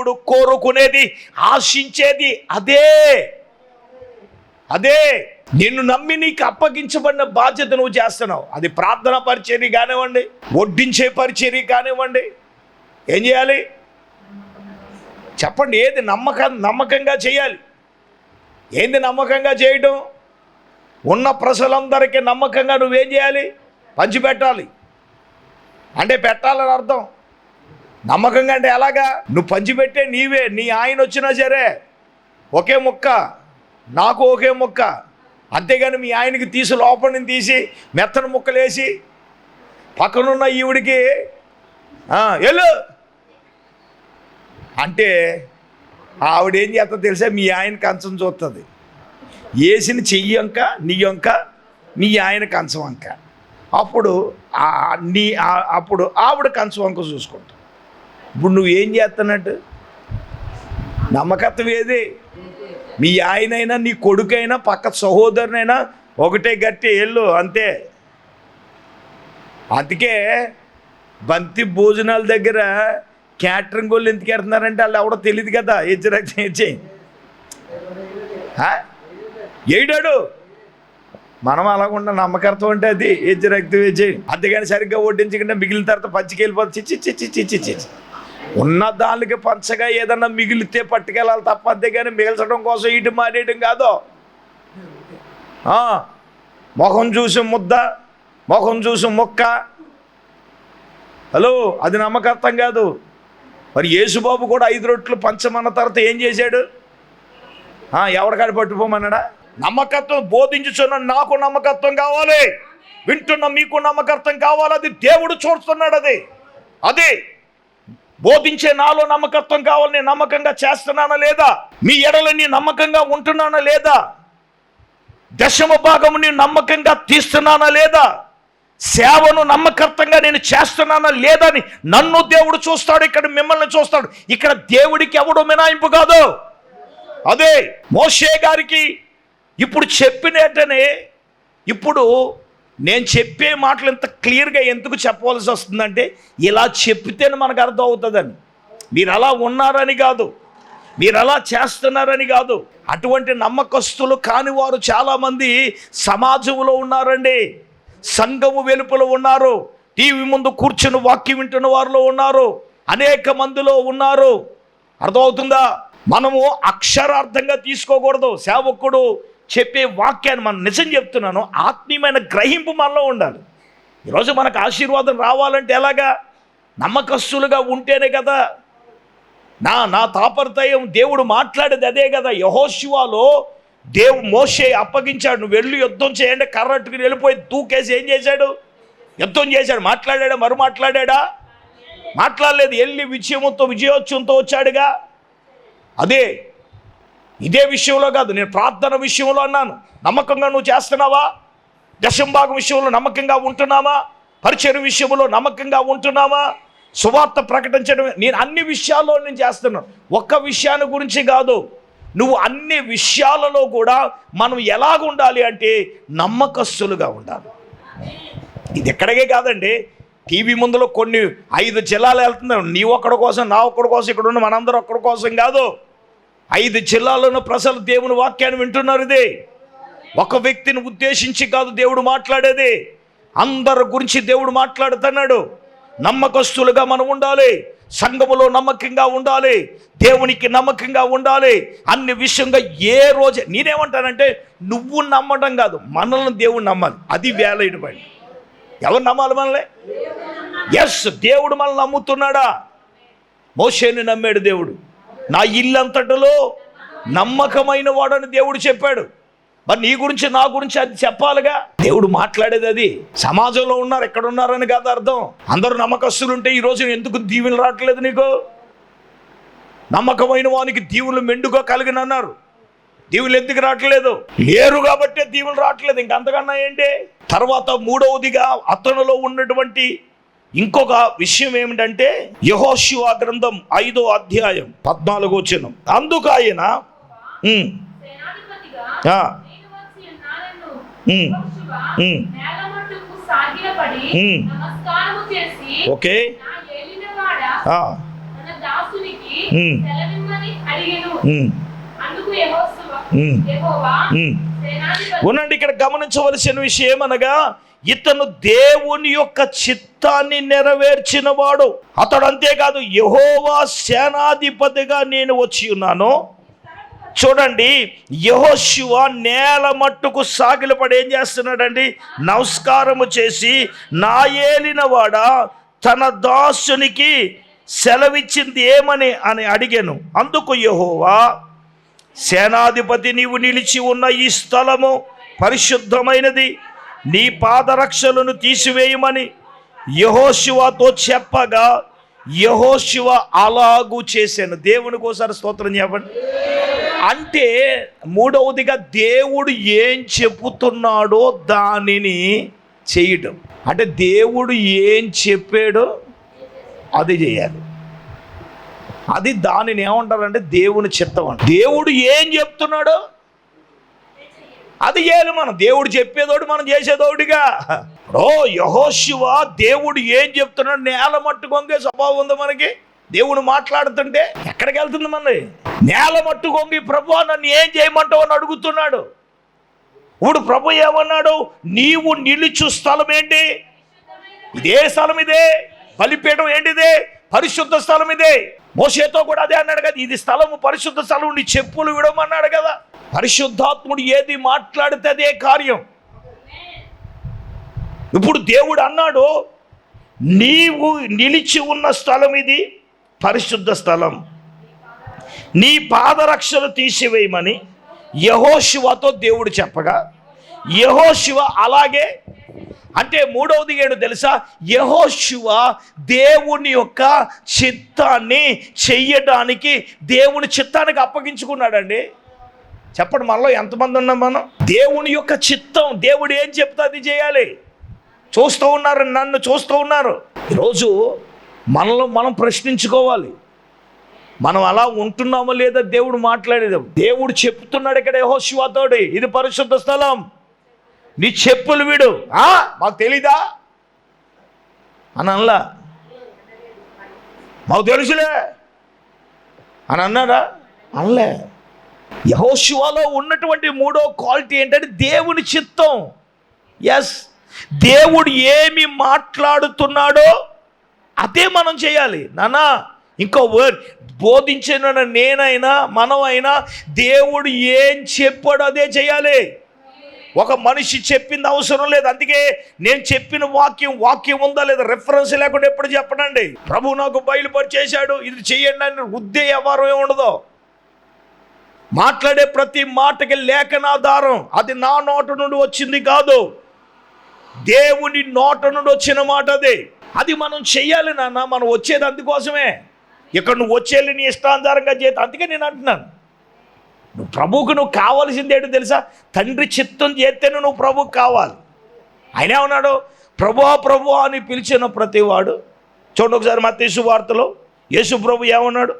దేవుడు కోరుకునేది, ఆశించేది అదే. నిన్ను నమ్మి నీకు అప్పగించబడిన బాధ్యత నువ్వు చేస్తున్నావు. అది ప్రార్థన పరిచర్య కానివ్వండి, వడ్డించే పరిచర్య కానివ్వండి, ఏం చేయాలి చెప్పండి? ఏది నమ్మకంగా చేయాలి? ఏంది నమ్మకంగా చేయడం? ఉన్న ప్రజలందరికీ నమ్మకంగా నువ్వేం చేయాలి? పంచిపెట్టాలి. అంటే పెట్టాలని అర్థం. నమ్మకంగా అంటే ఎలాగా? నువ్వు పంచిపెట్టే నీవే, నీ ఆయన వచ్చినా సరే ఒకే ముక్క, నాకు ఒకే ముక్క. అంతేగాని మీ ఆయనకి తీసి లోపలిని తీసి మెత్తని ముక్కలేసి పక్కనున్న ఈవిడికి వెళ్ళు అంటే ఆవిడేం చేస్తుంది తెలుసా? మీ ఆయన కంచం చూస్తుంది. వేసిన చెయ్యి వంక నీ వంక, నీ ఆయన కంచం వంక. అప్పుడు అప్పుడు ఆవిడ కంచం వంక చూసుకుంటా. ఇప్పుడు నువ్వేం చేస్తున్నట్టు? నమ్మకత్వం ఏది? మీ ఆయనైనా నీ కొడుకైనా పక్క సహోదరునైనా ఒకటే గట్టి వెళ్ళు అంతే. అందుకే బంతి భోజనాల దగ్గర క్యాటరింగ్ వాళ్ళు ఎందుకు వెళ్తున్నారంటే వాళ్ళు ఎవడో తెలియదు కదా. ఏడాడు మనం అలాగుండా నమ్మకత్వం అంటే అది రక్తం వేచేయి. అంతేగాని సరిగ్గా వడ్డించకుండా మిగిలిన తర్వాత పచ్చికెళ్ళిపోతుంది. చిచ్చి ఉన్న దానికి పంచగా ఏదన్నా మిగిలితే పట్టుకెళ్ళాలి తప్ప, అంతేగాని మిగల్చడం కోసం ఇటు మానేయడం కాదు. ముఖం చూసి ముద్ద, ముఖం చూసి మొక్క. హలో, అది నమ్మకత్వం కాదు. మరి యేసుబాబు కూడా 5 రొట్టెలు పంచమన్న తర్వాత ఏం చేశాడు? ఎవరికాడ పట్టుకోమన్నాడా? నమ్మకత్వం బోధించుచున్న నాకు నమ్మకత్వం కావాలి, వింటున్న మీకు నమ్మకత్వం కావాలి. అది దేవుడు చూస్తున్నాడు. అది బోధించే నాలో నమ్మకత్వం కావాలి. నేను నమ్మకంగా చేస్తున్నానా లేదా? మీ ఎడల నీ నమ్మకంగా ఉంటున్నానా లేదా? దశమ భాగము నేను నమ్మకంగా తీస్తున్నానా లేదా? సేవను నమ్మకత్వంగా నేను చేస్తున్నానా లేదా అని నన్ను దేవుడు చూస్తాడు. ఇక్కడ మిమ్మల్ని చూస్తాడు. ఇక్కడ దేవుడికి ఎవడు మినాయింపు కాదు. అదే మోషే గారికి ఇప్పుడు చెప్పినట్టనే, ఇప్పుడు నేను చెప్పే మాటలు ఇంత క్లియర్గా ఎందుకు చెప్పవలసి వస్తుందంటే, ఇలా చెప్పితేనే మనకు అర్థం అవుతుందని. మీరు అలా ఉన్నారని కాదు, మీరు అలా చేస్తున్నారని కాదు. అటువంటి నమ్మకస్తులు కాని వారు చాలామంది సమాజంలో ఉన్నారండి. సంఘము వెలుపల ఉన్నారు. టీవీ ముందు కూర్చుని వాక్యం వింటున్న వారిలో ఉన్నారు. అనేక మందిలో ఉన్నారు. అర్థమవుతుందా? మనము అక్షరార్థంగా తీసుకోకూడదు. సేవకుడు చెప్పే వాక్యాన్ని మనం నిజం చెప్తున్నాను, ఆత్మీయమైన గ్రహింపు మనలో ఉండాలి. ఈరోజు మనకు ఆశీర్వాదం రావాలంటే ఎలాగా? నమ్మకస్తులుగా ఉంటేనే కదా. నా తాపర్తయం దేవుడు మాట్లాడేది అదే కదా. యెహోషువలో మోషే అప్పగించాడు, నువ్వు వెళ్ళి యుద్ధం చేయండి, కర్రట్టుకుని వెళ్ళిపోయి దూకేసి ఏం చేశాడు? యుద్ధం చేశాడు. మాట్లాడా? మరి మాట్లాడా? మాట్లాడలేదు. వెళ్ళి విజయోత్సవంతో వచ్చాడుగా. ఇదే విషయంలో కాదు, నేను ప్రార్థన విషయంలో అన్నాను. నమ్మకంగా నువ్వు చేస్తున్నావా? దశంభాగం విషయంలో నమ్మకంగా ఉంటున్నావా? పరిచర్య విషయంలో నమ్మకంగా ఉంటున్నావా? సువార్త ప్రకటించడం, నేను అన్ని విషయాల్లో నేను చేస్తున్నాను. ఒక్క విషయాన్ని గురించి కాదు, నువ్వు అన్ని విషయాలలో కూడా మనం ఎలాగ ఉండాలి అంటే నమ్మకస్తులుగా ఉండాలి. ఇది ఎక్కడికే కాదండి, టీవీ ముందులో కొన్ని 5 జిల్లాలు వెళ్తున్నారు. నీ ఒక్కడి కోసం, నా ఒక్కడి కోసం, ఇక్కడ ఉన్న మనందరూ ఒక్కడి కోసం కాదు. 5 జిల్లాల్లోనూ ప్రజలు దేవుని వాక్యాన్ని వింటున్నారు. ఇది ఒక వ్యక్తిని ఉద్దేశించి కాదు దేవుడు మాట్లాడేది, అందరి గురించి దేవుడు మాట్లాడుతున్నాడు. నమ్మకస్తులుగా మనం ఉండాలి, సంఘములో నమ్మకంగా ఉండాలి, దేవునికి నమ్మకంగా ఉండాలి. అన్ని విషయంగా ఏ రోజు నేనేమంటానంటే, నువ్వు నమ్మడం కాదు, మనల్ని దేవుడు నమ్మాలి. అది వ్యాలిడ్ పాయింట్. ఎవరు నమ్మాలి మనల్ని? ఎస్, దేవుడు మనల్ని నమ్ముతున్నాడా? మోషేని నమ్మాడు దేవుడు. నా ఇల్లంతటిలో నమ్మకమైన వాడని దేవుడు చెప్పాడు. మరి నీ గురించి, నా గురించి అది చెప్పాలిగా. దేవుడు మాట్లాడేది అది. సమాజంలో ఉన్నారు, ఎక్కడ ఉన్నారని కాదు అర్థం. అందరూ నమ్మకస్తులు ఉంటే ఈరోజు ఎందుకు దీవెనలు రావట్లేదు నీకు? నమ్మకమైన వానికి దీవులు మెండుగా కలిగినన్నారు. దీవులు ఎందుకు రావట్లేదు? లేరు కాబట్టే దీవులు రావట్లేదు. ఇంకంతకన్నా ఏంటి? తర్వాత మూడవదిగా అతనిలో ఉన్నటువంటి ఇంకొక విషయం ఏమిటంటే, యెహోషువ గ్రంథం 5వ అధ్యాయం 14వ వచనం. అందుకు ఆయన ఓకే, సెలవిమ్మని అడిగెను. అందుకు యెహోవా ఉన్నండి, ఇక్కడ గమనించవలసిన విషయం అనగా ఇతను దేవుని యొక్క చిత్తాన్ని నెరవేర్చిన వాడు. అతడు అంతేకాదు, యెహోవా సేనాధిపతిగా నేను వచ్చి ఉన్నాను. చూడండి, యెహోషువ నేల మట్టుకు సాగిలపడి ఏం చేస్తున్నాడండి? నమస్కారము చేసి, నా ఏలినవాడా తన దాసునికి సెలవిచ్చింది ఏమని అని అడిగాను. అందుకు యెహోవా, సేనాధిపతి, నీవు నిలిచి ఉన్న ఈ స్థలము పరిశుద్ధమైనది, నీ పాదరక్షలను తీసివేయమని యెహోషువతో చెప్పగా యెహోషువ అలాగూ చేశాను. దేవునికి ఒకసారి స్తోత్రం చెప్పండి. అంటే మూడవదిగా దేవుడు ఏం చెబుతున్నాడో దానిని చేయడం. అంటే దేవుడు ఏం చెప్పాడో అది చేయాలి. అది దానిని ఏమంటారంటే దేవుని చిత్తం అంట. దేవుడు ఏం చెప్తున్నాడో అది చేయాలి. మనం దేవుడు చెప్పేదోడు, మనం చేసేదోడిగా. యెహోషువ దేవుడు ఏం చెప్తున్నాడు? నేల మట్టు కొంగే స్వభావం ఉంది మనకి. దేవుడు మాట్లాడుతుంటే ఎక్కడికి వెళ్తుంది మనది? నేల మట్టు కొంగి, ప్రభు నన్ను ఏం చేయమంటావు అని అడుగుతున్నాడు. ఇప్పుడు ప్రభు ఏమన్నాడు? నీవు నిలుచు స్థలం ఏంటి? ఇదే స్థలం, ఇదే బలిపీఠం ఏంటిదే? పరిశుద్ధ స్థలం ఇదే. మోషేతో కూడా అదే అన్నాడు కదా, ఇది స్థలము పరిశుద్ధ స్థలం, నీ చెప్పులు విడమన్నాడు కదా. పరిశుద్ధాత్ముడు ఏది మాట్లాడితే అదే కార్యం. ఇప్పుడు దేవుడు అన్నాడు, నీవు నిలిచి ఉన్న స్థలం ఇది పరిశుద్ధ స్థలం, నీ పాదరక్షలు తీసివేయమని యెహోషువతో దేవుడు చెప్పగా యెహోషువ అలాగే. అంటే మూడవది ఏడు తెలుసా? యెహోషువ దేవుని యొక్క చిత్తాన్ని చెయ్యడానికి దేవుని చిత్తానికి అప్పగించుకున్నాడండి. చెప్పండి, మనలో ఎంతమంది ఉన్నాం మనం? దేవుని యొక్క చిత్తం, దేవుడు ఏం చెప్తే అది చేయాలి. చూస్తూ ఉన్నారు, నన్ను చూస్తూ ఉన్నారు. ఈరోజు మనలో మనం ప్రశ్నించుకోవాలి, మనం అలా ఉంటున్నామో లేదా దేవుడు మాట్లాడేది. దేవుడు చెప్తున్నాడు ఇక్కడ యెహోషువతోటి, ఇది పరిశుద్ధ స్థలం, నీ చెప్పులు విడు. మాకు తెలీదా అని అనలా, మాకు తెలుసులే అని అన్నారా? అనలే. యెహోషువలో ఉన్నటువంటి మూడో క్వాలిటీ ఏంటంటే దేవుని చిత్తం. ఎస్, దేవుడు ఏమి మాట్లాడుతున్నాడో అదే మనం చేయాలి. నానా ఇంకో వర్డ్ బోధించిన నేనైనా మనమైనా దేవుడు ఏం చెప్పాడో అదే చేయాలి. ఒక మనిషి చెప్పింది అవసరం లేదు. అందుకే నేను చెప్పిన వాక్యం ఉందా లేదా రెఫరెన్స్ లేకుండా ఎప్పుడు చెప్పనండి. ప్రభు నాకు బయలుపరిచేశాడు, ఇది చెయ్యండి అని రుద్దే వ్యవహారం ఉండదు. మాట్లాడే ప్రతి మాటకి లేఖనాధారం, అది నా నోట నుండి వచ్చింది కాదు, దేవుని నోట నుండి వచ్చిన మాట అదే. అది మనం చెయ్యాలి నాన్న. మనం వచ్చేది అందుకోసమే. ఇక్కడ నువ్వు వచ్చేది నీ ఇష్టానుసారంగా చేత. అందుకే నేను అంటున్నాను, నువ్వు ప్రభువుకు నువ్వు కావాల్సింది ఏంటో తెలుసా? తండ్రి చిత్తం చేస్తేనే నువ్వు ప్రభువుకు కావాలి. ఆయన ఏమన్నాడు? ప్రభువా ప్రభువా అని పిలిచిన ప్రతివాడు. చూడండి ఒకసారి మత్తయి సువార్తలో యేసు ప్రభు ఏమన్నాడు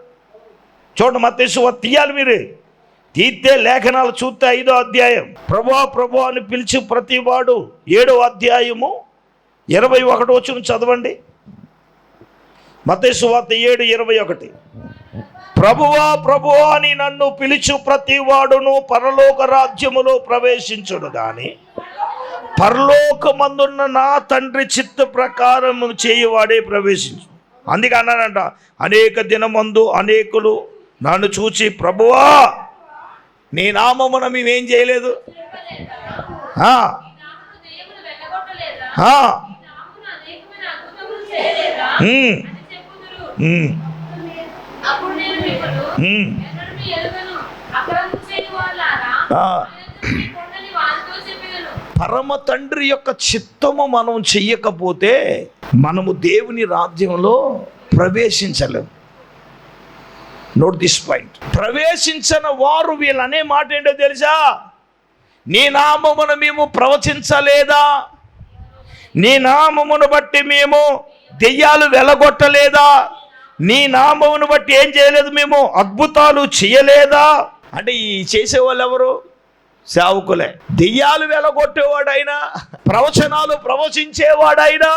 చూడండి. మత్తయి సువార్త తీయాలి, మీరు తీస్తే లేఖనాలు చూస్తే 5వ అధ్యాయం. ప్రభువా ప్రభువా అని పిలిచి ప్రతివాడు 7వ అధ్యాయము 21 వచనం చదవండి. మత్తయి సువార్త 7:21. ప్రభువా ప్రభువా అని నన్ను పిలిచు ప్రతివాడును పరలోక రాజ్యములో ప్రవేశించుడు గాని పరలోకమందున్న నా తండ్రి చిత్త ప్రకారము చేయువాడే ప్రవేశించు. అందుకే అన్నానంట, అనేక దినమందు అనేకులు నన్ను చూచి ప్రభువా నీ నామమున మేమేం చేయలేదు, పరమ తండ్రి యొక్క చిత్తము మనం చెయ్యకపోతే మనము దేవుని రాజ్యంలో ప్రవేశించలేము. Note this point. ప్రవేశించిన వారు వీళ్ళు అనే మాట ఏంటో తెలుసా? నీ నామమును మేము ప్రవచించలేదా, నీ నామమును బట్టి మేము దెయ్యాలు వెలగొట్టలేదా, నీ నామమును బట్టి ఏం చేయలేదు, మేము అద్భుతాలు చేయలేదా? అంటే ఈ చేసేవాళ్ళు ఎవరు? సేవకులే. దెయ్యాలు వెలగొట్టేవాడైనా, ప్రవచనాలు ప్రవచించేవాడైనా,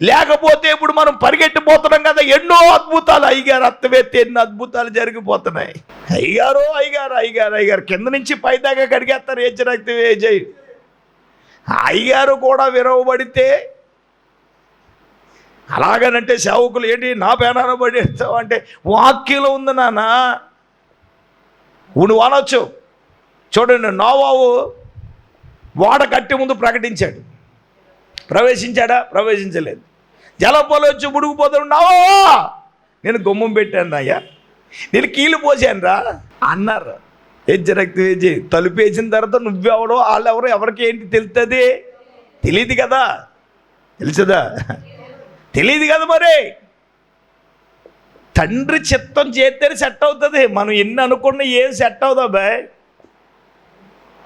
లేకపోతే ఇప్పుడు మనం పరిగెట్టిపోతున్నాం కదా, ఎన్నో అద్భుతాలు అయ్యగారు అత్తవేత్తే ఎన్నో అద్భుతాలు జరిగిపోతున్నాయి. అయ్యగారు కింద నుంచి పైదాకా కడిగేస్తారు. ఏ అయ్యగారు కూడా విరవబడితే అలాగనంటే సేవకులు ఏంటి నా పేనాన పడేస్తావు అంటే వాక్యంలో ఉంది నాన్న. నువ్వు అనొచ్చు. చూడండి, నోవాహు ఓడ కట్టి ముందు ప్రకటించాడు. ప్రవేశించాడా? ప్రవేశించలేదు. జలపోలు వచ్చి ముడుగుపోతాడు. నోవా, నేను గుమ్మం పెట్టాను అయ్యా, నేను కీలు పోసాను రా అన్నారు. రక్తం తలుపు వేసిన తర్వాత నువ్వెవడో వాళ్ళెవరో ఎవరికి ఏంటి తెలుస్తుంది? తెలియదు కదా. తెలుసుదా? తెలియదు కదా. మరి తండ్రి చిత్తం చేస్తేనే సెట్ అవుతుంది. మనం ఎన్ని అనుకున్నా ఏం సెట్ అవుదా బాయ్?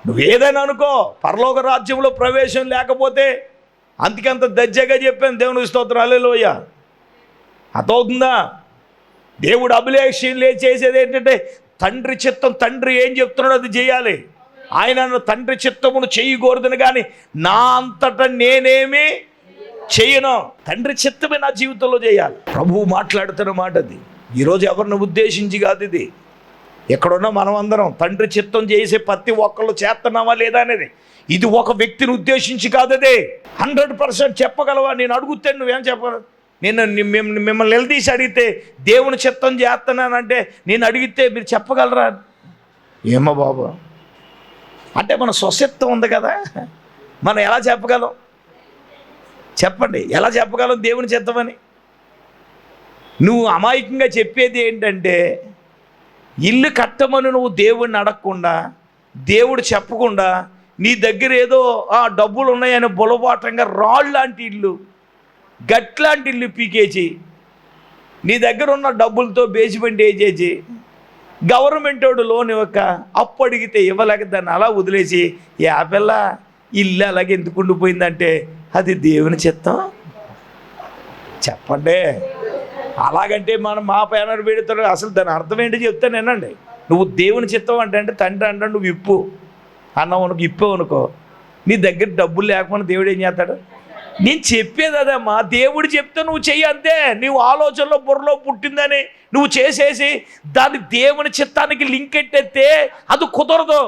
నువ్వేదైనా అనుకో, పరలోక రాజ్యంలో ప్రవేశం లేకపోతే అందుకంత దజ్జగా చెప్పాను. దేవునికి స్తోత్రం, హల్లెలూయా. అర్థమవుతుందా? దేవుడు అభిలేషం చేసేది ఏంటంటే తండ్రి చిత్తం. తండ్రి ఏం చెప్తున్నాడో అది చేయాలి. ఆయన తండ్రి చిత్తమును చేయకూడదని కానీ నా అంతటా నేనేమి చేయను. తండ్రి చిత్తమే నా జీవితంలో చేయాలి. ప్రభువు మాట్లాడుతున్న మాట అది. ఈరోజు ఎవరిని ఉద్దేశించి కాదు ఇది. ఎక్కడున్నా మనం అందరం తండ్రి చిత్తం చేసే ప్రతి ఒక్కళ్ళు చేస్తున్నామా లేదా అనేది. ఇది ఒక వ్యక్తిని ఉద్దేశించి కాదు. అదే 100% చెప్పగలవా? నేను అడుగుతే నువ్వేం చెప్పగలవు? నేను మిమ్మల్ని నిలదీసి అడిగితే దేవుని చిత్తం చేస్తున్నానంటే నేను అడిగితే మీరు చెప్పగలరా? ఏమో బాబు అంటే మన స్వశక్తం ఉంది కదా, మనం ఎలా చెప్పగలం? చెప్పండి, ఎలా చెప్పగలం దేవుని చిత్తమని? నువ్వు అమాయకంగా చెప్పేది ఏంటంటే ఇల్లు కట్టమని నువ్వు దేవుడిని అడగకుండా, దేవుడు చెప్పకుండా నీ దగ్గర ఏదో డబ్బులు ఉన్నాయని బులబాటంగా రాళ్ళు లాంటి ఇల్లు, గట్లాంటి ఇల్లు పీకేసి నీ దగ్గర ఉన్న డబ్బులతో బేస్మెంట్ వేసేసి గవర్నమెంట్ వాడు లోన్ ఇవ్వక అప్పు అడిగితే ఇవ్వలేక దాన్ని అలా వదిలేసి యాపిల్ల ఇల్లు అలాగే ఎందుకు ఉండిపోయిందంటే అది దేవుని చిత్తం? చెప్పండి. అలాగంటే మనం మా పేనర్ పెడతాడు. అసలు దాని అర్థం ఏంటి చెప్తాను వినండి. నువ్వు దేవుని చిత్తం అంటే తండ్రి అంటాడు నువ్వు ఇప్పు అన్నావు అనుకో, ఇప్పావు అనుకో, నీ దగ్గర డబ్బులు లేకపోయినా దేవుడు ఏం చేస్తాడు? నేను చెప్పేది అదమ్మా. దేవుడు చెప్తే నువ్వు చెయ్యి అంతే. నువ్వు ఆలోచనలో బుర్రలో పుట్టిందని నువ్వు చేసేసి దాన్ని దేవుని చిత్తానికి లింక్ ఎట్టేస్తే అది కుదరదు.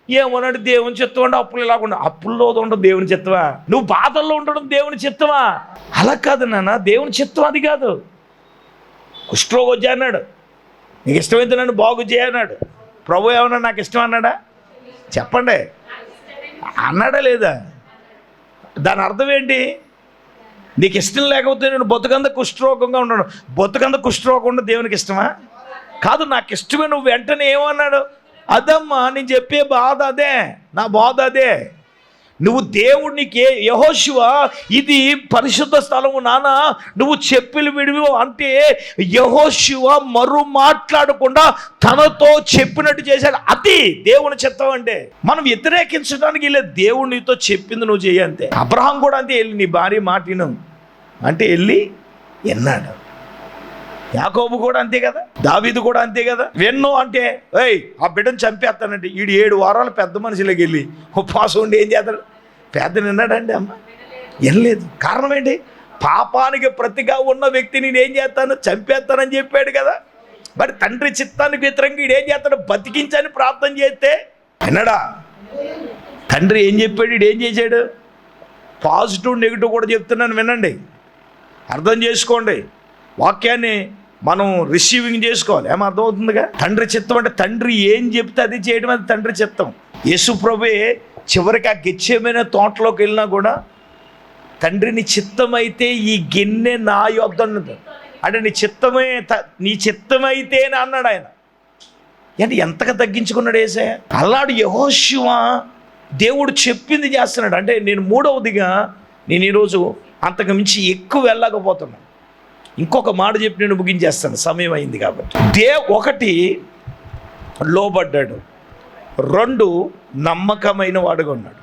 ఏమన్నాడు? దేవుని చిత్తం అంటే అప్పులు ఇలాగుండా. అప్పుల్లో ఉండడం దేవుని చిత్తమా? నువ్వు బాధల్లో ఉండడం దేవుని చిత్తమా? అలా కాదు నాన్న, దేవుని చిత్తం అది కాదు. కుష్ఠరోగి వచ్చి అన్నాడు నీకు ఇష్టమైతే నన్ను బాగు చేయన్నాడు. ప్రభు ఏమన్నా నాకు ఇష్టం అన్నాడా? చెప్పండి, అన్నాడా లేదా? దాని అర్థం ఏంటి? నీకు ఇష్టం లేకపోతే నేను బతుకంద కుష్ఠరోగంగా ఉన్నాను. బతుకంద కుష్ఠరోగం ఉన్న దేవునికి ఇష్టమా? కాదు, నాకు ఇష్టమే. నువ్వు వెంటనే ఏమన్నాడు? అదమ్మా నేను చెప్పే బాధ అదే, నా బాధ అదే. నువ్వు దేవుడికి యెహోషువ ఇది పరిశుద్ధ స్థలము నాన్న, నువ్వు చెప్పులు విడివి అంటే యెహోషువ మరు మాట్లాడకుండా తనతో చెప్పినట్టు చేశాడు. అది దేవుని చిత్తం. అంటే మనం వ్యతిరేకించడానికి లేదు. దేవుడు నీతో చెప్పింది నువ్వు చేయంతే. అబ్రహాం కూడా అంతే, వెళ్ళి నీ భార్య మాట విను అంటే వెళ్ళి విన్నాడు. యాకోబు కూడా అంతే కదా, దావీదు కూడా అంతే కదా. వెన్నో అంటే ఆ బిడ్డను చంపేస్తానంటే ఈడు 7 వారాలు పెద్ద మనిషిలోకి వెళ్ళి ఉపవాసం ఉండి ఏం చేస్తాడు? పెద్ద నిన్నాడండి అమ్మ, వినలేదు. కారణం ఏంటి? పాపానికి ప్రతిగా ఉన్న వ్యక్తిని నేనేం చేస్తాను? చంపేస్తానని చెప్పాడు కదా. మరి తండ్రి చిత్తానికి వ్యతిరేకంగా ఈడు ఏం చేస్తాడు? బతికించని ప్రార్థన చేస్తే విన్నాడా? తండ్రి ఏం చెప్పాడు? ఈడు ఏం చేశాడు? పాజిటివ్ నెగిటివ్ కూడా చెప్తున్నాను, వినండి, అర్థం చేసుకోండి. వాక్యాన్ని మనం రిసీవింగ్ చేసుకోవాలి. ఏమో అర్థమవుతుందిగా? తండ్రి చిత్తం అంటే తండ్రి ఏం చెప్తే అది చేయడం, అది తండ్రి చిత్తం. యేసు ప్రభువే చివరికి ఆ గెత్సేమనే తోటలోకి వెళ్ళినా కూడా తండ్రి నీ చిత్తమైతే ఈ గిన్నె నా యొద్ద ఉన్నది అంటే నీ చిత్తమైతే అన్నాడు ఆయన. అంటే ఎంతగా తగ్గించుకున్నాడు యేసయ్య. అల్లాడు యెహోషువ దేవుడు చెప్పింది చేస్తున్నాడు. అంటే నేను మూడవదిగా నేను ఈరోజు అంతకు మించి ఎక్కువ వెళ్ళకపోతున్నాను. ఇంకొక మాట చెప్పి నేను ముగించేస్తాను, సమయం అయింది కాబట్టి. ఒకటి లోబడ్డాడు, 2 నమ్మకమైన వాడుగా ఉన్నాడు,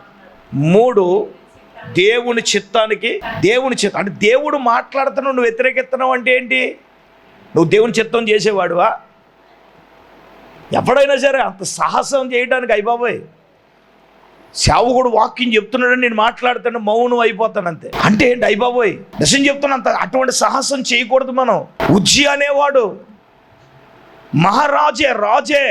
3 దేవుని చిత్తానికి అంటే దేవుడు మాట్లాడుతున్నావు, నువ్వు వ్యతిరేకిస్తున్నావు అంటే ఏంటి? నువ్వు దేవుని చిత్తం చేసేవాడువా? ఎవడైనా సరే అంత సాహసం చేయడానికి అయ్యబాబోయ్ సేవకుడు వాక్యం చెప్తున్నాడని నేను మాట్లాడుతాను, మౌనం అయిపోతాను అంతే. అంటే ఏంటి అయ్యబాబోయ్, నిజం చెప్తున్నంత అటువంటి సాహసం చేయకూడదు మనం. ఉజ్జి అనేవాడు మహారాజే, రాజే.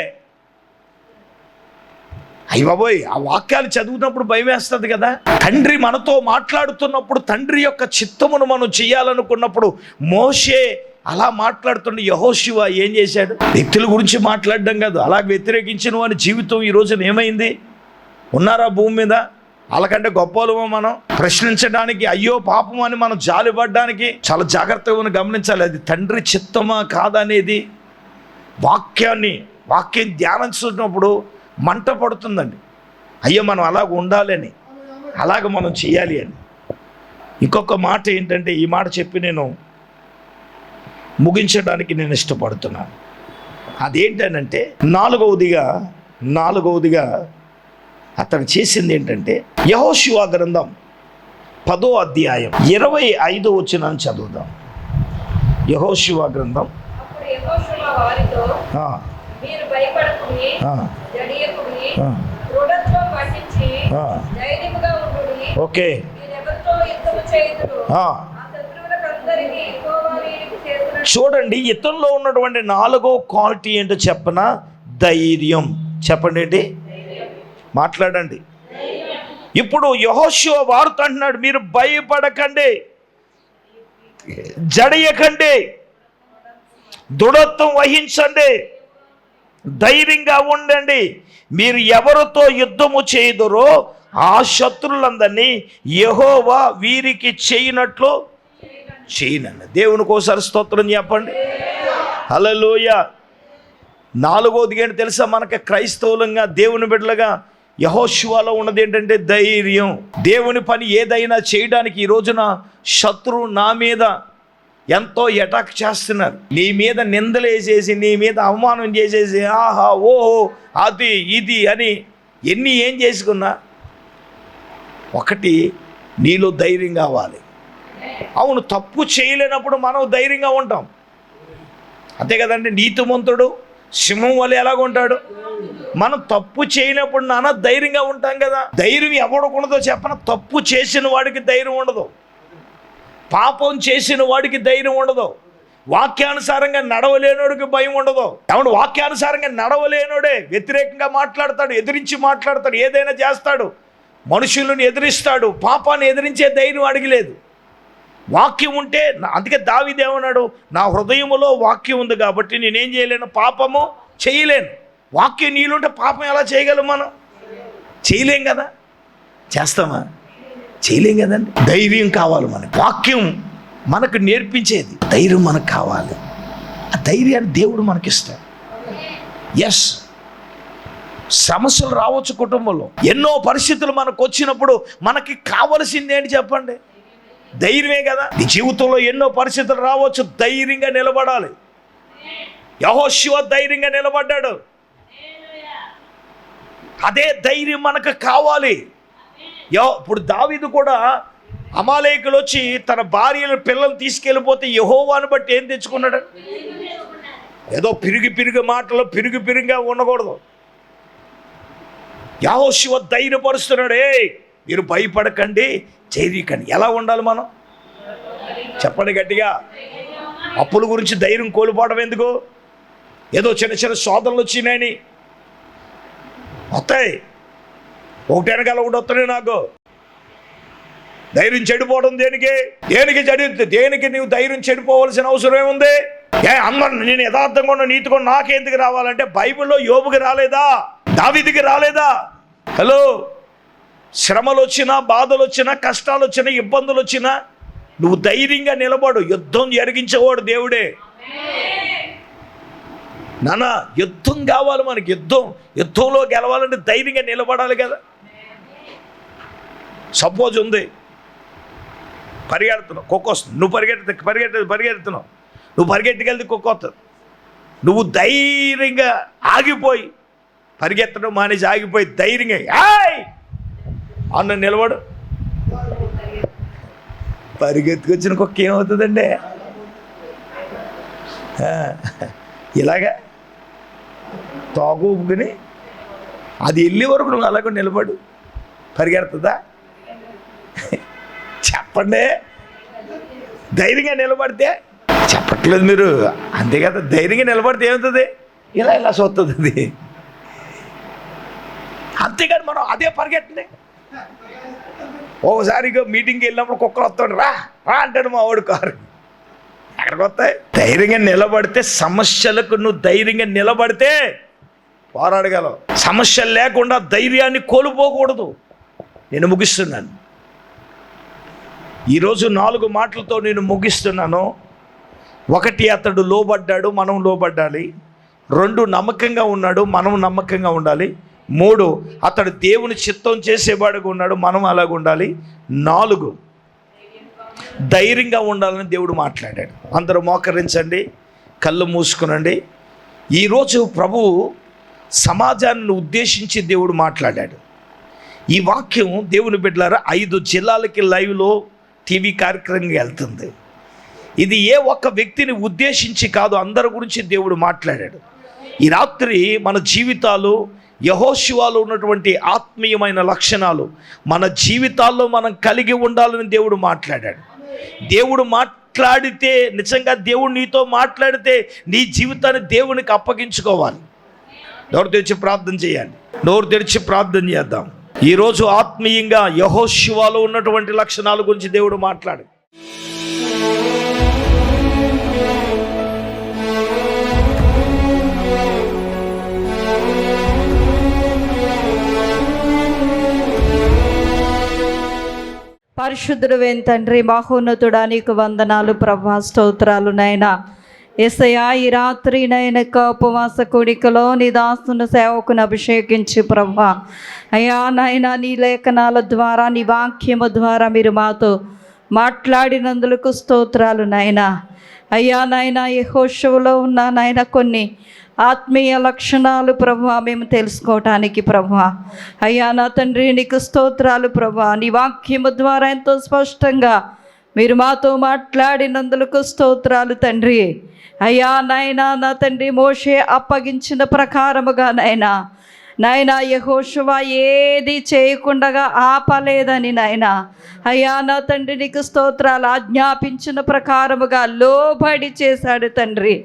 అయ్యబాబోయ్, ఆ వాక్యాలు చదువుతున్నప్పుడు భయం వేస్తుంది కదా. తండ్రి మనతో మాట్లాడుతున్నప్పుడు, తండ్రి యొక్క చిత్తమును మనం చేయాలనుకున్నప్పుడు మోషే అలా మాట్లాడుతుండే. యెహోషువ ఏం చేశాడు? వ్యక్తుల గురించి మాట్లాడడం కాదు, అలా వ్యతిరేకించిన వారి జీవితం ఈ రోజున ఏమైంది? ఉన్నారా భూమి మీద? వాళ్ళకంటే గొప్పలమో మనం ప్రశ్నించడానికి, అయ్యో పాపం అని మనం జాలిపడడానికి చాలా జాగ్రత్తగా గమనించాలి. అది తండ్రి చిత్తమా కాదనేది వాక్యం ధ్యానించుకున్నప్పుడు మంట పడుతుందండి. అయ్యో మనం అలాగ ఉండాలని, అలాగ మనం చేయాలి అని. ఇంకొక మాట ఏంటంటే, ఈ మాట చెప్పి నేను ముగించడానికి నేను ఇష్టపడుతున్నాను. అదేంటనంటే నాలుగవదిగా అతను చేసింది ఏంటంటే, యెహోషువ గ్రంథం 10వ అధ్యాయం 25వ వచనం చదువుదాం. యెహోషువ గ్రంథం. అప్పుడు యెహోషువ వారితో, మీరు భయపడకుడి, జడియకుడి, దృఢత్వం వహించి ధైర్యముగా ఉండుడి. ఓకే, మీరెవరితో యుద్ధము చేయుదురు, ఆ శత్రువులకందరికీ యెహోవా వీరికి చేస్తున్న. చూడండి, ఇతనిలో ఉన్నటువంటి 4వ క్వాలిటీ ఏంటో చెప్పనా? ధైర్యం. చెప్పండి, ఏంటి? మాట్లాడండి. ఇప్పుడు యెహోషువ వారితో అంటున్నాడు, మీరు భయపడకండి, జడియకండి, దృఢత్వం వహించండి, ధైర్యంగా ఉండండి. మీరు ఎవరితో యుద్ధము చేయుదురో ఆ శత్రులందరినీ యెహోవా వీరికి చేయనట్లు చేయనండి. దేవునికి ఒకసారి స్తోత్రం చెప్పండి. హల్లెలూయా. 4వది ఏంటి తెలుసా? మనకి క్రైస్తవులంగా, దేవుని బిడ్డలుగా యెహోషువలో ఉన్నది ఏంటంటే ధైర్యం. దేవుని పని ఏదైనా చేయడానికి ఈ రోజున శత్రువు నా మీద ఎంతో అటాక్ చేస్తున్నారు. నీ మీద నిందలు వేసేసి, నీ మీద అవమానం చేసేసి, ఆహా ఓహో అది ఇది అని ఏం చేసుకున్నా, ఒకటి నీలో ధైర్యం కావాలి. అవును, తప్పు చేయలేనప్పుడు మనం ధైర్యంగా ఉంటాం, అంతే కదండి. నీతిమంతుడు సింహం వల్ల ఎలాగుంటాడు? మనం తప్పు చేయనప్పుడు నాన్న ధైర్యంగా ఉంటాం కదా. ధైర్యం ఎవడకుండదో చెప్పన? తప్పు చేసిన వాడికి ధైర్యం ఉండదు, పాపం చేసిన వాడికి ధైర్యం ఉండదు, వాక్యానుసారంగా నడవలేనోడికి భయం ఉండదు. ఎవడు వాక్యానుసారంగా నడవలేనోడే వ్యతిరేకంగా మాట్లాడతాడు, ఎదిరించి మాట్లాడతాడు, ఏదైనా చేస్తాడు, మనుషులను ఎదిరిస్తాడు. పాపాన్ని ఎదిరించే ధైర్యం వాడికి లేదు. వాక్యం ఉంటే, అందుకే దావీదు ఏమన్నాడు? నా హృదయములో వాక్యం ఉంది కాబట్టి నేనేం చేయలేను, పాపము చేయలేను. వాక్యం నీళ్ళుంటే పాపం ఎలా చేయగలం? మనం చేయలేం కదా. చేస్తామా? చేయలేం కదండి. ధైర్యం కావాలి మనకి. వాక్యం మనకు నేర్పించేది ధైర్యం మనకు కావాలి. ఆ ధైర్యాన్ని దేవుడు మనకిస్తాడు. ఎస్, సమస్యలు రావచ్చు కుటుంబంలో, ఎన్నో పరిస్థితులు మనకు వచ్చినప్పుడు మనకి కావలసింది ఏంటి చెప్పండి? ధైర్యమే కదా. నీ జీవితంలో ఎన్నో పరిస్థితులు రావచ్చు, ధైర్యంగా నిలబడాలి. యెహోషువ ధైర్యంగా నిలబడ్డాడు. అదే ధైర్యం మనకు కావాలి. ఇప్పుడు దావీదు కూడా అమాలేకులు వచ్చి తన భార్యలు పిల్లలు తీసుకెళ్ళిపోతే యెహోవాను బట్టి ఏం తెచ్చుకున్నాడు? ఏదో పిరిగి మాటలు పిరిగిగా ఉండకూడదు. యెహోషువ ధైర్యపరుస్తున్నాడు. మీరు భయపడకండి, ధైర్యకండి. ఎలా ఉండాలి మనం? చెప్పండి గట్టిగా. అప్పుల గురించి ధైర్యం కోల్పోవడం ఎందుకు? ఏదో చిన్న శోధనలు వచ్చినాయని వస్తాయి, ఒకటి వెనకాల ఒకటి వస్తున్నాయి. నాకు ధైర్యం చెడిపోవడం దేనికి? దేనికి నువ్వు ధైర్యం చెడిపోవాల్సిన అవసరం ఏముంది? అందరూ నేను యథార్థంగా ఉన్న నీతిగా నాకెందుకు రావాలంటే, బైబిల్లో యోబుకి రాలేదా? దావీదుకి రాలేదా? హలో, శ్రమలు వచ్చినా, బాధలు వచ్చినా, కష్టాలు వచ్చినా, ఇబ్బందులు వచ్చినా నువ్వు ధైర్యంగా నిలబడు. యుద్ధం జరిగించేవాడు దేవుడే. నాన్న, యుద్ధం కావాలి మనకి. యుద్ధంలో గెలవాలంటే ధైర్యంగా నిలబడాలి కదా. సపోజ్ ఉంది, పరిగెడుతున్నావు, కుక్క వస్తుంది, నువ్వు పరిగెడుతున్నావు, నువ్వు పరిగెట్టుకెళ్తే కుక్క వస్తుంది. నువ్వు ధైర్యంగా ఆగిపోయి, పరిగెత్తడం మానేసి ఆగిపోయి ధైర్యంగా అన్న నిలబడు. పరిగెత్తుకొచ్చిన కుక్క ఏమవుతుందండి? ఇలాగా తోక ఊపుకుని అది వెళ్ళే వరకు నువ్వు అలాగే నిలబడు. పరిగెడుతుందా? చెప్పండి. ధైర్యంగా నిలబడితే చెప్పట్లేదు మీరు, అంతే కదా. ధైర్యంగా నిలబడితే ఏమవుతుంది? ఇలా ఇలా చూస్తుంది అది. అంతేగాని మనం అదే పరిగెట్టండి. ఒకసారి మీటింగ్కి వెళ్ళినప్పుడు కుక్కలు వస్తాడు, రా రా అంటాడు మా వాడు కారు. ఎక్కడికి వస్తాయి? ధైర్యంగా నిలబడితే, సమస్యలకు నువ్వు ధైర్యంగా నిలబడితే పోరాడగలవు. సమస్యలు లేకుండా ధైర్యాన్ని కోల్పోకూడదు. నేను ముగిస్తున్నాను ఈరోజు 4 మాటలతో నేను ముగిస్తున్నాను. 1, అతడు లోబడ్డాడు, మనం లోబడ్డాలి. 2, నమ్మకంగా ఉన్నాడు, మనం నమ్మకంగా ఉండాలి. 3, అతడు దేవుని చిత్తం చేసేవాడుగా ఉన్నాడు, మనం అలాగ ఉండాలి. 4, ధైర్యంగా ఉండాలని దేవుడు మాట్లాడాడు. అందరూ మోకరించండి, కళ్ళు మూసుకునండి. ఈరోజు ప్రభువు సమాజాన్ని ఉద్దేశించి దేవుడు మాట్లాడాడు. ఈ వాక్యం దేవుని బిడ్డలారా 5 జిల్లాలకి లైవ్లో టీవీ కార్యక్రమంగా వెళ్తుంది. ఇది ఏ ఒక్క వ్యక్తిని ఉద్దేశించి కాదు, అందరి గురించి దేవుడు మాట్లాడాడు. ఈ రాత్రి మన జీవితాలు, యెహోషువలో ఉన్నటువంటి ఆత్మీయమైన లక్షణాలు మన జీవితాల్లో మనం కలిగి ఉండాలని దేవుడు మాట్లాడాడు. దేవుడు మాట్లాడితే, నిజంగా దేవుడు నీతో మాట్లాడితే నీ జీవితాన్ని దేవునికి అప్పగించుకోవాలి. నోరు తెరిచి ప్రార్థన చేయాలి. నోరు తెరిచి ప్రార్థన చేద్దాం. ఈరోజు ఆత్మీయంగా యెహోషువలో ఉన్నటువంటి లక్షణాల గురించి దేవుడు మాట్లాడు. పరిశుద్ధుడు తండ్రి, మహోన్నతుడా, నీకు వందనాలు ప్రభా, స్తోత్రాలు నాయనా. యేసయ్యా, ఈ రాత్రి నాయన ఉపవాస కూడికలో నీ దాసును సేవకుని అభిషేకించి ప్రభా, అయ్యా నాయన నీ లేఖనాల ద్వారా, నీ వాక్యము ద్వారా మీరు మాతో మాట్లాడినందుకు స్తోత్రాలు నాయనా. అయ్యా నాయన యెహోషువలో ఉన్న నాయన కొన్ని ఆత్మీయ లక్షణాలు ప్రభా మేము తెలుసుకోవటానికి ప్రభా, అయ్యా నా తండ్రి నీకు స్తోత్రాలు ప్రభా. నీ వాక్యము ద్వారా ఎంతో స్పష్టంగా మీరు మాతో మాట్లాడినందుకు స్తోత్రాలు తండ్రి. అయ్యా నాయనా నా తండ్రి, మోషే అప్పగించిన ప్రకారముగా నాయనా యెహోషువ ఏది చేయకుండా ఆపలేదని నాయనా, అయ్యా నా తండ్రి నీకు స్తోత్రాలు. ఆజ్ఞాపించిన ప్రకారముగా లోబడి చేశాడు తండ్రి.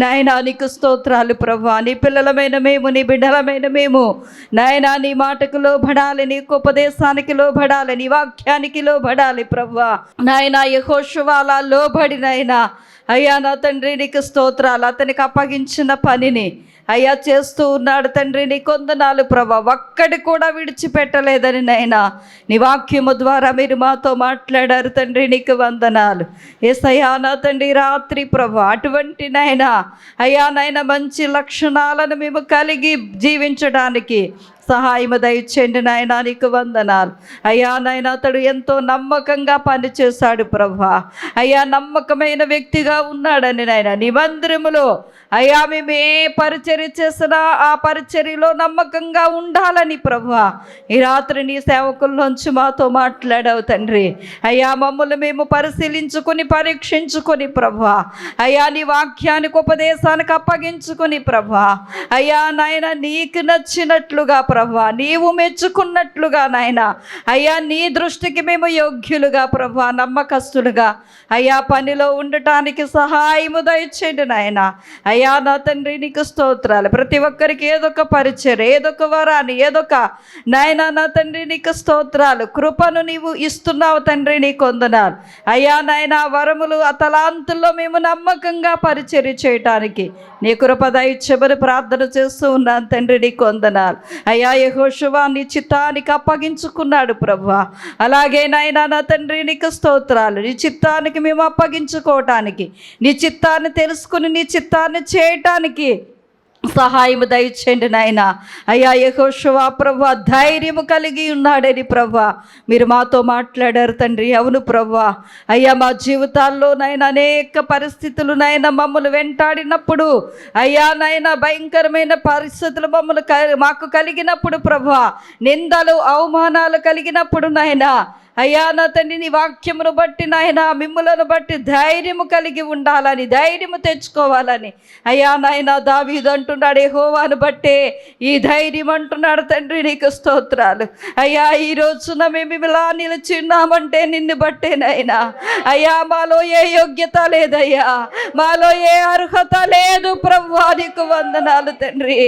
నాయనా నీకు స్తోత్రాలు ప్రభా. నీ పిల్లలమైన మేము, నీ బిడ్డలమైన మేము నాయనా నీ మాటకు లోబడాలి, నీకు ఉపదేశానికి లోబడాలి, నీ వాక్యానికి లోబడాలి ప్రభా. నాయనా యెహోషువ అలా లోబడి నాయనా, అయ్యా నా తండ్రి నీకు స్తోత్రాలు. అతనికి అప్పగించిన పనిని అయ్యా చేస్తూ ఉన్నాడు తండ్రి, నీ కొందనాలు ప్రభా. ఒక్కడి కూడా విడిచిపెట్టలేదని నాయనా నీ వాక్యము ద్వారా మీరు మాతో మాట్లాడారు తండ్రి, నీకు వందనాలు. యేసయ్యా నా తండ్రి, రాత్రి ప్రభా అటువంటి నాయనా అయ్యా నాయన మంచి లక్షణాలను మేము కలిగి జీవించడానికి సహాయము దయచేయండి నాయనా, నీకు వందనాలు. అయ్యా నాయన అతడు ఎంతో నమ్మకంగా పనిచేశాడు ప్రభా. అయ్యా నమ్మకమైన వ్యక్తిగా ఉన్నాడని నాయన నీ మందిరములో అయ్యా మేము ఏ పరిచర్య చేసినా ఆ పరిచర్యలో నమ్మకంగా ఉండాలని ప్రభా ఈ రాత్రి నీ సేవకుల్లోంచి మాతో మాట్లాడావు తండ్రి. అయ్యా మమ్మల్ని మేము పరిశీలించుకొని పరీక్షించుకొని ప్రభా, అయ్యా నీ వాక్యానికి ఉపదేశానికి అప్పగించుకొని ప్రభా, అయ్యా నాయన నీకు నచ్చినట్లుగా ప్రభా, నీవు మెచ్చుకున్నట్లుగా నాయన అయ్యా నీ దృష్టికి మేము యోగ్యులుగా ప్రభా, నమ్మకస్తులుగా అయ్యా పనిలో ఉండటానికి సహాయము దయచేయండి నాయన. అయ్యా నా తండ్రి నీకు స్తోత్రాలు. ప్రతి ఒక్కరికి ఏదొక పరిచయం, ఏదొక వరాన్ని, ఏదొక నాయన నా తండ్రి నీకు స్తోత్రాలు. కృపను నీవు ఇస్తున్నావు తండ్రి, నీకు వందనాలు. అయ్యా నాయన వరములు ఆ తలాంతుల్లో మేము నమ్మకంగా పరిచర్య చేయటానికి నీ కృప దయచేయమని ప్రార్థన చేస్తూ ఉన్నాను తండ్రి, నీకు వందనాలు. అయ్యా యెహోషువ నీ చిత్తానికి అప్పగించుకున్నాడు ప్రభా. అలాగే నాయన నా తండ్రి నీకు స్తోత్రాలు. నీ చిత్తానికి మేము అప్పగించుకోవటానికి, నీ చిత్తాన్ని తెలుసుకుని నీ చిత్తాన్ని చేయటానికి సహాయము దయచేయండి నాయన. అయ్యా యెహోషువ ప్రభా ధైర్యము కలిగి ఉన్నాడని ప్రభా మీరు మాతో మాట్లాడారు తండ్రి. అవును ప్రభా, అయ్యా మా జీవితాల్లో నాయన అనేక పరిస్థితులు నాయన మమ్మల్ని వెంటాడినప్పుడు, అయ్యా నాయన భయంకరమైన పరిస్థితులు మాకు కలిగినప్పుడు ప్రభా, నిందలు అవమానాలు కలిగినప్పుడు నాయన అయ్యా నా తండ్రి నీ వాక్యమును బట్టి నాయన మిమ్ములను బట్టి ధైర్యము కలిగి ఉండాలని, ధైర్యము తెచ్చుకోవాలని. అయ్యా నాయన దావీదు అంటున్నాడు, యెహోవాను బట్టే ఈ ధైర్యం అంటున్నాడు. తండ్రి నీకు స్తోత్రాలు. అయ్యా ఈ రోజున మేము ఇలా నిలిచి ఉన్నామంటే నిన్ను బట్టేనైనా. అయ్యా మాలో ఏ యోగ్యత లేదయ్యా, మాలో ఏ అర్హత లేదు ప్రభువా, నీకు వందనాలు తండ్రి.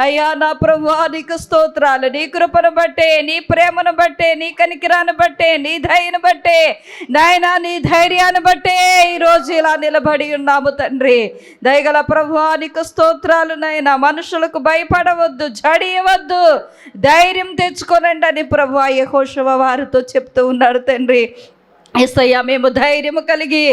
అయ్యా నా ప్రభువా నీకు స్తోత్రాలు. నీ కృపను బట్టే, నీ ప్రేమను బట్టే, నీ కనికిరాన్ని బట్టే, నీ దయను బట్టే నాయనా, నీ ధైర్యాన్ని బట్టే ఈరోజు ఇలా నిలబడి ఉన్నాము తండ్రి. దయగల ప్రభువా నీకు స్తోత్రాలు నాయనా. మనుషులకు భయపడవద్దు, జడియవద్దు, ధైర్యం తెచ్చుకోనండి అని ప్రభువా యెహోషువ వారితో చెప్తూ ఉన్నాడు తండ్రి. యేసయ్యా మేము ధైర్యము కలిగి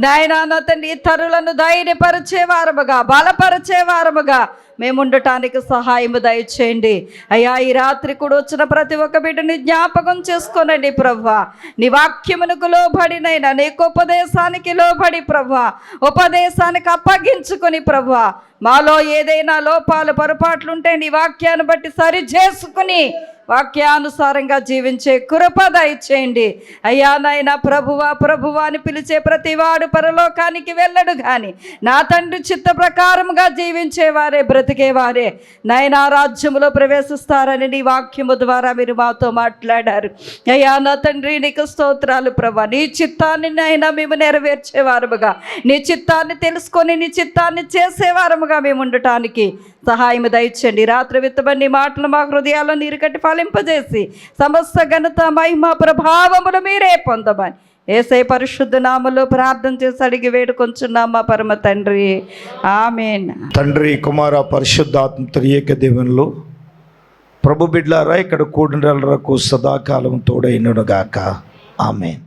నాయనా నా తండ్రి ఇతరులను ధైర్యపరిచేవారముగా, బలపరిచేవారముగా మేము ఉండటానికి సహాయము దయచేయండి. అయ్యా ఈ రాత్రి కూడా వచ్చిన ప్రతి ఒక్క బిడ్డని జ్ఞాపకం చేసుకోనండి ప్రభువా. నీ వాక్యమునకు లోబడినైనా, నీకు ఉపదేశానికి లోబడి ప్రభువా, ఉపదేశానికి అప్పగించుకొని ప్రభువా, మాలో ఏదైనా లోపాలు పొరపాట్లుంటే నీ వాక్యాన్ని బట్టి సరి చేసుకుని వాక్యానుసారంగా జీవించే కృప దయచేయండి. అయ్యా నాయన ప్రభువా ప్రభువా అని పిలిచే ప్రతివాడు పరలోకానికి వెళ్ళడు, కానీ నా తండ్రి చిత్త ప్రకారముగా జీవించేవారే, బ్రతికేవారే నాయన రాజ్యములో ప్రవేశిస్తారని నీ వాక్యము ద్వారా మీరు మాతో మాట్లాడారు. అయ్యా నా తండ్రి నీకు స్తోత్రాలు ప్రభా. నీ చిత్తాన్ని నాయన మేము నెరవేర్చేవారముగా, నీ చిత్తాన్ని తెలుసుకొని నీ చిత్తాన్ని చేసేవారముగా మేము ఉండటానికి సహాయం దయచండి. రాత్రి విత్తబడి నీ మాటలు మా హృదయాల్లో నీరు కట్టి ఫలింపజేసి సమస్త ఘనత మహిమ ప్రభావములు మీరే పొందమని యేసయ్య పరిశుద్ధ నామములో ప్రార్థన చేసి అడిగి వేడుకొంచున్నాం మా పరమ తండ్రి, ఆమేన్. తండ్రి కుమార పరిశుద్ధాత్మ త్రియేక దేవునిలో ప్రభు బిడ్లారా ఇక్కడ కూడినలకు సదాకాలం తోడైనగాక, ఆమేన్.